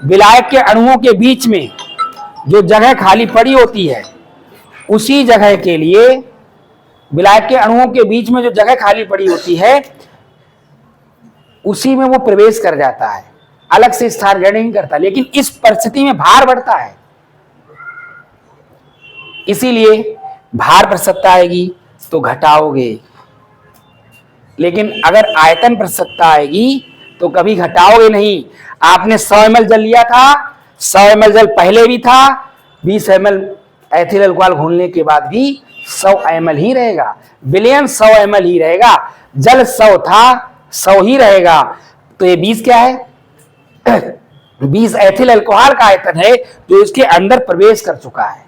A: विलायक के अणुओं के बीच में जो जगह खाली पड़ी होती है, उसी जगह के लिए विलायक के अणुओं के बीच में जो जगह खाली पड़ी होती है उसी में वो प्रवेश कर जाता है, अलग से स्थान ग्रहण नहीं करता। लेकिन इस परिस्थिति में भार बढ़ता है, इसीलिए भार प्रसक्ता आएगी तो घटाओगे, लेकिन अगर आयतन प्रसक्ता आएगी तो कभी घटाओगे नहीं। आपने 100 ml जल लिया था, 100 ml जल पहले भी था, 20 ml एथिल अल्कोहल घोलने के बाद भी 100 ml ही रहेगा, विलयन 100 ml ही रहेगा। जल 100 था, 100 ही रहेगा। तो ये 20 क्या है? 20 एथिल अल्कोहल का आयतन है जो इसके अंदर प्रवेश कर चुका है,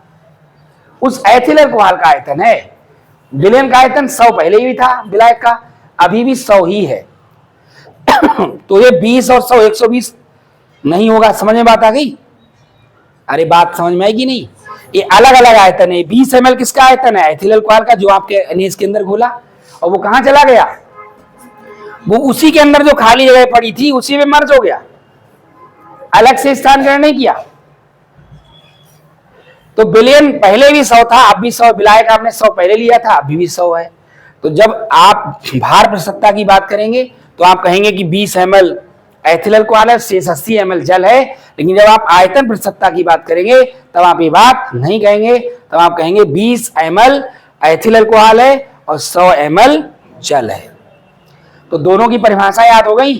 A: उस एथिल अल्कोहल का आयतन है। विलयन का आयतन 100 पहले ही था, विलायक का अभी भी 100 ही है। तो ये 20 और 100 120 नहीं होगा। समझ में बात आ गई? अरे बात समझ में आएगी नहीं? ये अलग अलग आयतन है। 20 ml किसका आयतन है? एथिल अल्कोहल का, जो आपके अनेज के अंदर घोला, और वो कहां चला गया? वो उसी के अंदर जो खाली जगह पड़ी थी उसी में मर्ज हो गया। अलग से स्थान ग्रहण नहीं किया। तो बिलियन पहले भी 100 था, अब भी 100, विलायक आपने 100 पहले लिया था, अभी भी 100 है। तो जब आप भार प्रतिशतता की बात करेंगे तो आप कहेंगे कि 20 ml एथिल अल्कोहल है, शेष 80 ml जल है। लेकिन जब आप आयतन प्रतिशतता की बात करेंगे तब आप ये बात नहीं कहेंगे, तब आप कहेंगे 20 ml एथिल अल्कोहल है और 100 ml जल है। तो दोनों की परिभाषा याद हो गई,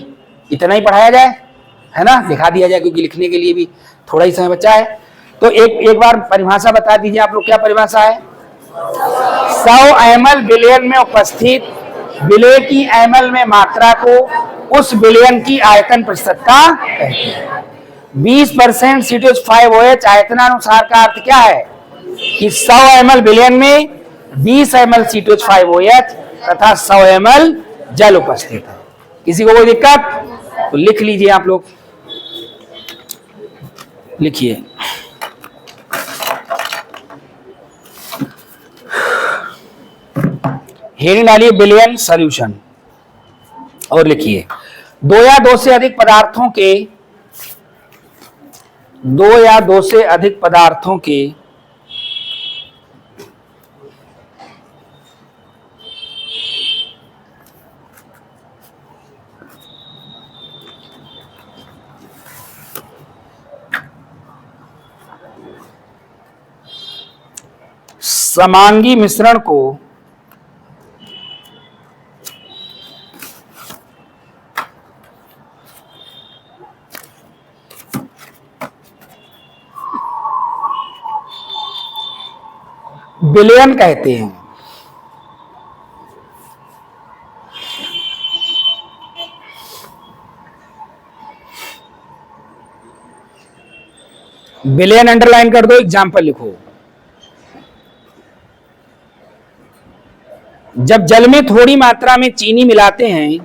A: इतना ही पढ़ाया जाए, है ना, दिखा दिया जाए, क्योंकि लिखने के लिए भी थोड़ा ही समय बचा है। तो एक बार परिभाषा बता दीजिए आप लोग, क्या परिभाषा है? 100 ml विलयन में उपस्थित विलय की ml में मात्रा को उस विलयन की आयतन प्रतिशतता कहते हैं। 20% C2H5OH आयतनानुसार का अर्थ क्या है कि 100 ml विलयन में 20 ml C2H5OH तथा 100 ml जल उपस्थित है। किसी को कोई दिक्कत तो लिख लीजिए आप लोग, लिखिए। हेडिंग डालिए बिलियन सॉल्यूशन और लिखिए 2 या 2 से अधिक पदार्थों के 2 या 2 से अधिक पदार्थों के समांगी मिश्रण को विलयन कहते हैं। विलयन अंडरलाइन कर दो, एग्जाम्पल लिखो। जब जल में थोड़ी मात्रा में चीनी मिलाते हैं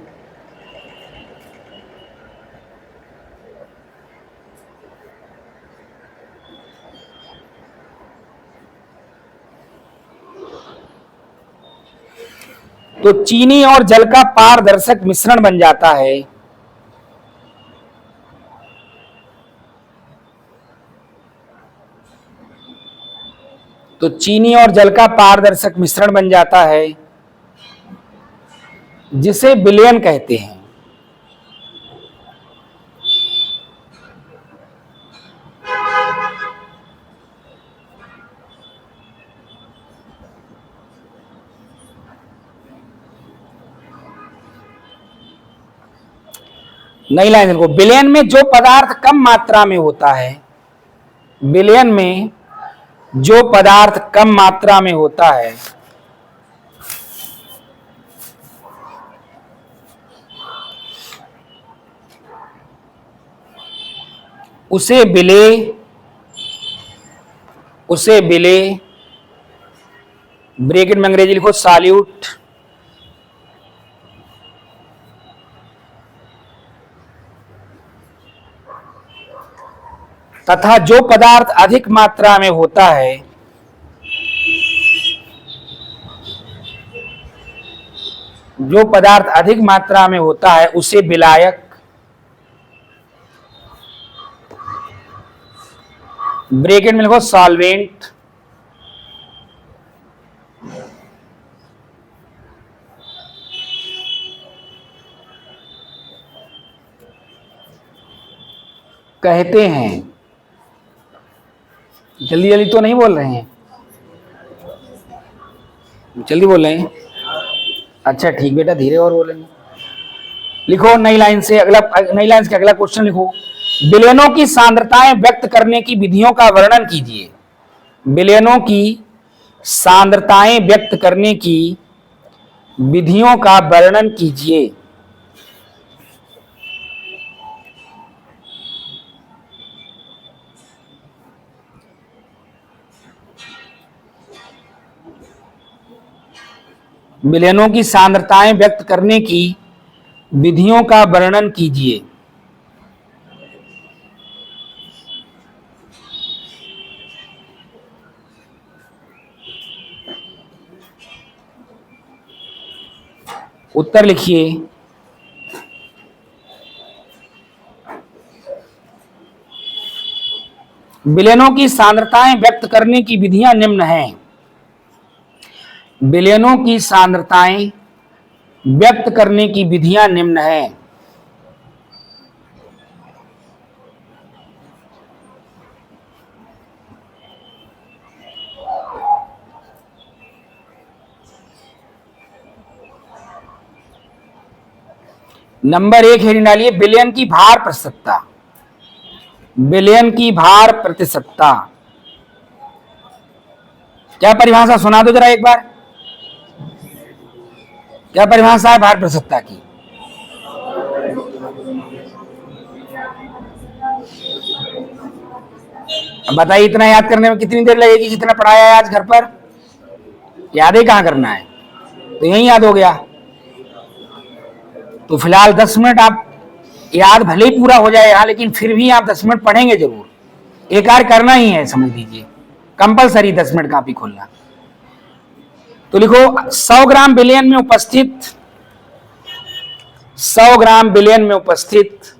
A: तो चीनी और जल का पारदर्शक मिश्रण बन जाता है। तो चीनी और जल का पारदर्शक मिश्रण बन जाता है जिसे विलयन कहते हैं। नई लाइन देखो, विलयन में जो पदार्थ कम मात्रा में होता है, विलयन में जो पदार्थ कम मात्रा में होता है उसे विलेय ब्रैकेट में अंग्रेजी लिखो सॉल्यूट, तथा जो पदार्थ अधिक मात्रा में होता है उसे विलायक ब्रैकेट में लिखो सॉल्वेंट कहते हैं। जल्दी जल्दी तो नहीं बोल रहे हैं, जल्दी बोल रहे हैं? अच्छा ठीक बेटा, धीरे और बोलेंगे। लिखो नई लाइन से अगला, नई लाइन से अगला क्वेश्चन लिखो। विलयनों की सांद्रताएं व्यक्त करने की विधियों का वर्णन कीजिए। विलयनों की सांद्रताएं व्यक्त करने की विधियों का वर्णन कीजिए। विलयनों की सांद्रताएं व्यक्त करने की विधियों का वर्णन कीजिए। उत्तर लिखिए। विलयनों की सांद्रताएं व्यक्त करने की विधियां निम्न हैं। विलयनों की सांद्रताएं व्यक्त करने की विधियां निम्न हैं। नंबर 1 हेडिंग डालिए, विलयन की भार प्रतिशतता। विलयन की भार प्रतिशतता क्या परिभाषा सुना दो जरा एक बार। क्या परिभाषा है भार प्रतिशतता की? अब बताइए, इतना याद करने में कितनी देर लगेगी? जितना पढ़ाया है आज घर पर, याद ही कहाँ करना है, तो यही याद हो गया। तो फिलहाल 10 मिनट आप याद भले ही पूरा हो जाए यहाँ, लेकिन फिर भी आप 10 मिनट पढ़ेंगे जरूर। एक कार्य करना ही है, समझ लीजिए, कंपलसरी 10 मिनट कापी खोलना। तो लिखो 100 ग्राम विलयन में उपस्थित 100 ग्राम विलयन में उपस्थित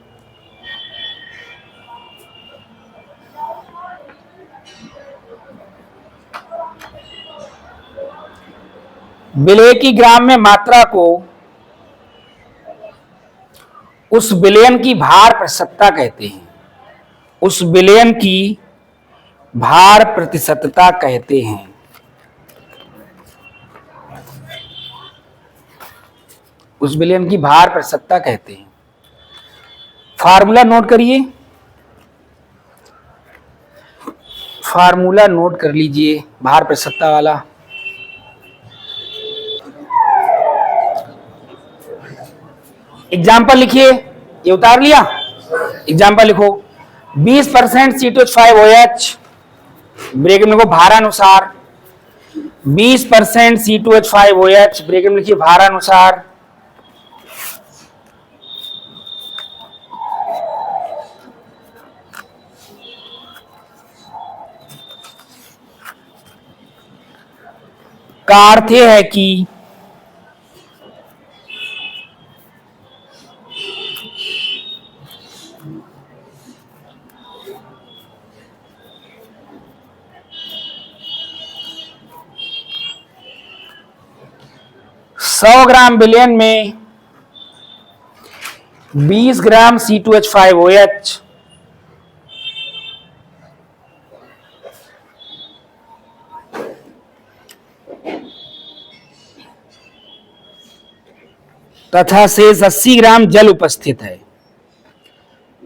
A: विलेय की ग्राम में मात्रा को उस विलयन की भार प्रतिशतता कहते हैं। उस विलयन की भार प्रतिशतता कहते हैं। उस विलयन की भार प्रतिशतता कहते हैं। फार्मूला नोट करिए, फार्मूला नोट कर लीजिए भार प्रतिशतता वाला। एग्जाम्पल लिखिए, ये उतार लिया। एग्जाम्पल लिखो, 20% C2H5OH ब्रैकेट में लिखो भारानुसार। 20% C2H5OH ब्रैकेट में लिखिए भारानुसार। का अर्थ यह है कि सौ ग्राम विलयन में 20 ग्राम C2H5OH तथा शेष 80 ग्राम जल उपस्थित है।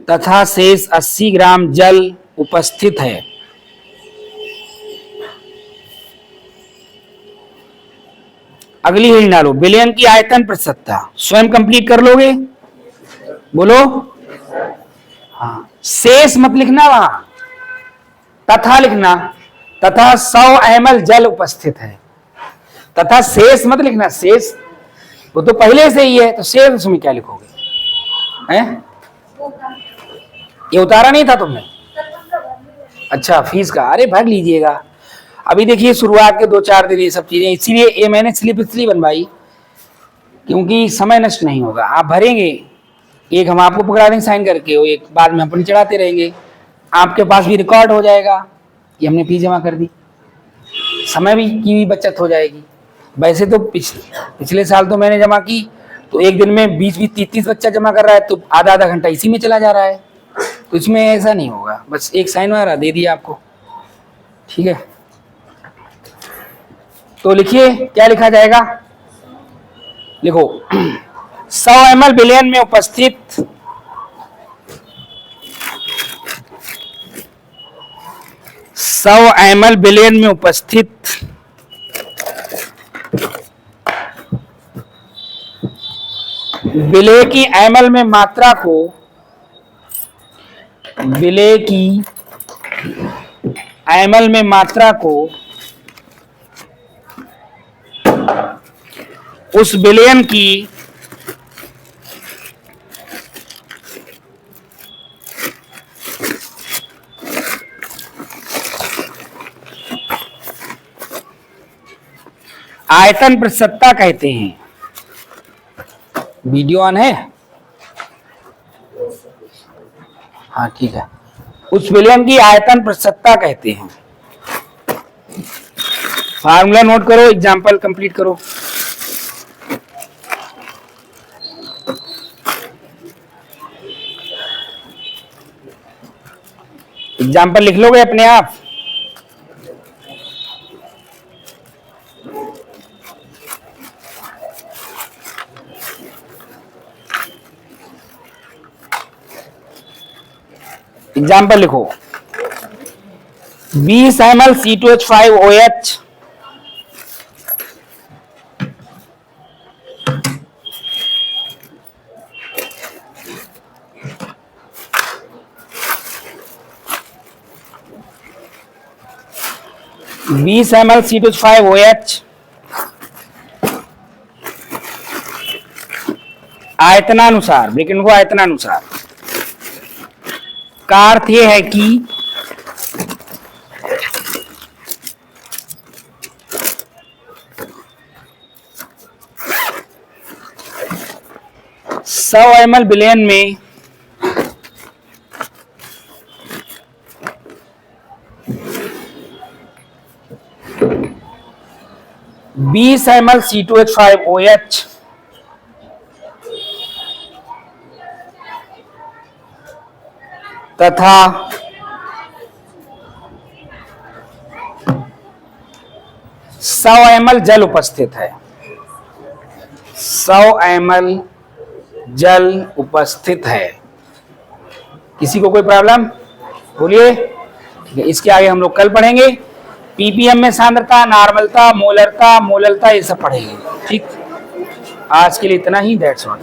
A: तथा शेष 80 ग्राम जल उपस्थित है। अगली हेडिंग डालो, विलयन की आयतन प्रतिशतता। स्वयं कंप्लीट कर लोगे? बोलो। हाँ, शेष मत लिखना वहां, तथा लिखना। तथा 100 ml जल उपस्थित है। तथा शेष मत लिखना, शेष वो तो पहले से ही है, तो शेष उसमें क्या लिखोगे? हैं? ये उतारा नहीं था तुमने? अच्छा, फीस का, अरे भर लीजिएगा। अभी देखिए शुरुआत के 2-4 दिन ये सब चीजें, इसीलिए ये मैंने स्लिप इसलिए बनवाई क्योंकि समय नष्ट नहीं होगा। आप भरेंगे, एक हम आपको पकड़ा देंगे साइन करके, और एक बाद में अपनी चढ़ाते रहेंगे। आपके पास भी रिकॉर्ड हो जाएगा कि हमने फीस जमा कर दी, समय भी की भी बचत हो जाएगी। वैसे तो पिछले साल तो मैंने जमा की, तो एक दिन में 20-20, 30-30 बच्चा जमा कर रहा है, तो आधा घंटा इसी में चला जा रहा है। तो इसमें ऐसा नहीं होगा, बस एक साइन मारा, दे दिया आपको, ठीक है। तो लिखिए, क्या लिखा जाएगा? लिखो 100 ml विलयन में उपस्थित 100 ml विलयन में उपस्थित विलेय की ml में मात्रा को विलेय की ml में मात्रा को उस विलयन की आयतन प्रतिशतता कहते हैं। वीडियो ऑन है? हाँ ठीक है। उस विलयन की आयतन प्रतिशतता कहते हैं। फार्मूला नोट करो, एग्जाम्पल कंप्लीट करो। एग्जाम्पल लिख लोगे अपने आप? एग्जाम्पल लिखो, 20 ml C2H5OH C2H5OH आयतनानुसार, ब्रेकेट को आयतनानुसार, का अर्थ यह है कि सौ ml विलयन में 20 ml C2H5OH तथा 100 ml जल उपस्थित है। 100 ml जल उपस्थित है। किसी को कोई प्रॉब्लम? बोलिए। इसके आगे हम लोग कल पढ़ेंगे। पीपीएम में सांद्रता, नॉर्मलता, मोलरता, मोललता, ये सब पढ़ेंगे। ठीक, आज के लिए इतना ही। That's all.